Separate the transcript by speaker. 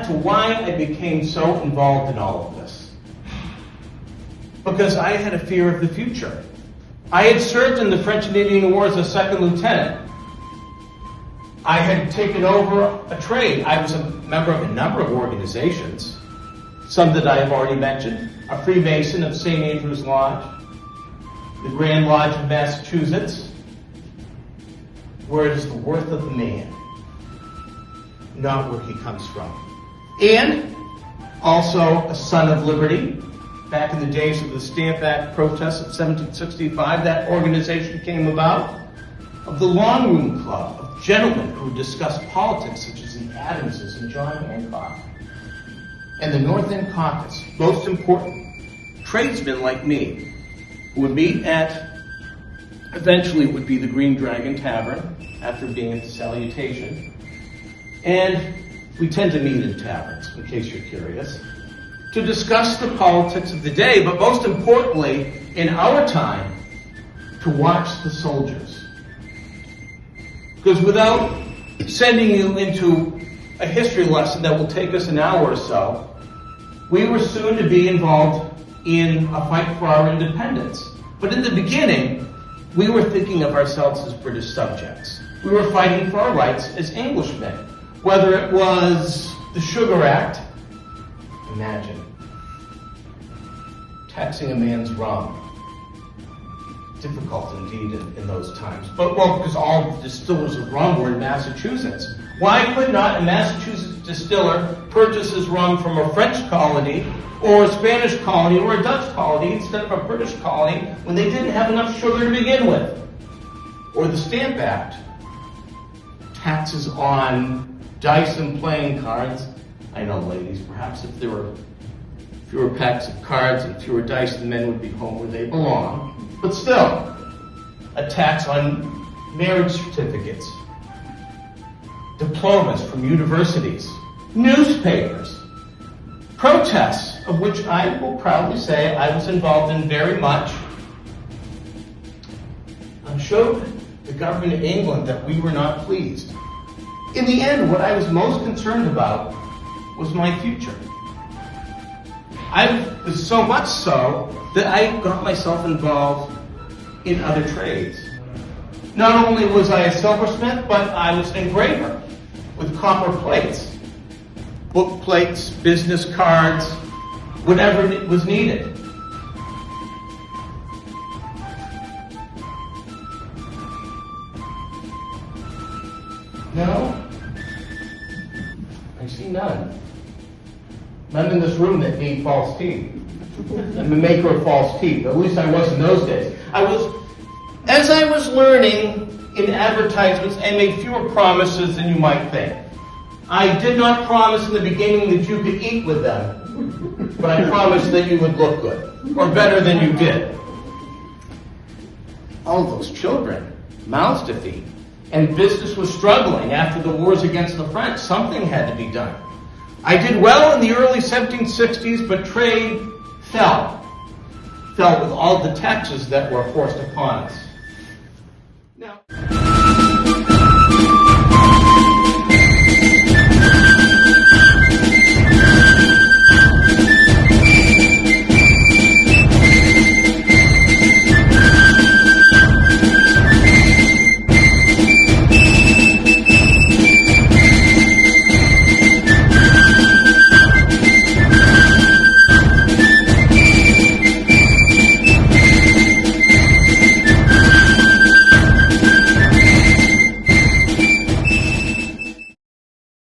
Speaker 1: back to why I became so involved in all of this. Because I had a fear of the future. I had served in the French and Indian War as a second lieutenant. I had taken over a trade. I was a member of a number of organizations, some that I have already mentioned, a Freemason of St. Andrew's Lodge, the Grand Lodge of Massachusetts, where it is the worth of the man, not where he comes from. And also a son of liberty. Back in the days of the Stamp Act protests of 1765, that organization came about, of the Long Room Club, of gentlemen who discussed politics, such as the Adamses and John Hancock. And the North End Caucus, most important, tradesmen like me, who would meet at, eventually it would be the Green Dragon Tavern, after being at the Salutation. And we tend to meet in taverns, in case you're curious, to discuss the politics of the day, but most importantly, in our time, to watch the soldiers. Because without sending you into a history lesson that will take us an hour or so, we were soon to be involved in a fight for our independence. But in the beginning, we were thinking of ourselves as British subjects. We were fighting for our rights as Englishmen. Whether it was the Sugar Act, imagine, taxing a man's rum. Difficult indeed in those times. But, well, because all the distillers of rum were in Massachusetts. Why could not a Massachusetts distiller purchase his rum from a French colony or a Spanish colony or a Dutch colony instead of a British colony when they didn't have enough sugar to begin with? Or the Stamp Act, taxes on dice and playing cards. I know, ladies, perhaps if there were fewer packs of cards and fewer dice, the men would be home where they belong. But still, a tax on marriage certificates, diplomas from universities, newspapers, protests, of which I will proudly say I was involved in very much, showed the government of England that we were not pleased. In the end, what I was most concerned about was my future. I was so much so that I got myself involved in other trades. Not only was I a silversmith, but I was an engraver with copper plates, book plates, business cards, whatever was needed. No? I see none. None in this room that need false teeth. I'm the maker of false teeth. At least I was in those days. As I was learning in advertisements, I made fewer promises than you might think. I did not promise in the beginning that you could eat with them, but I promised that you would look good, or better than you did. All those children, mouths to feed. And business was struggling after the wars against the French. Something had to be done. I did well in the early 1760s, but trade fell with all the taxes that were forced upon us. Now,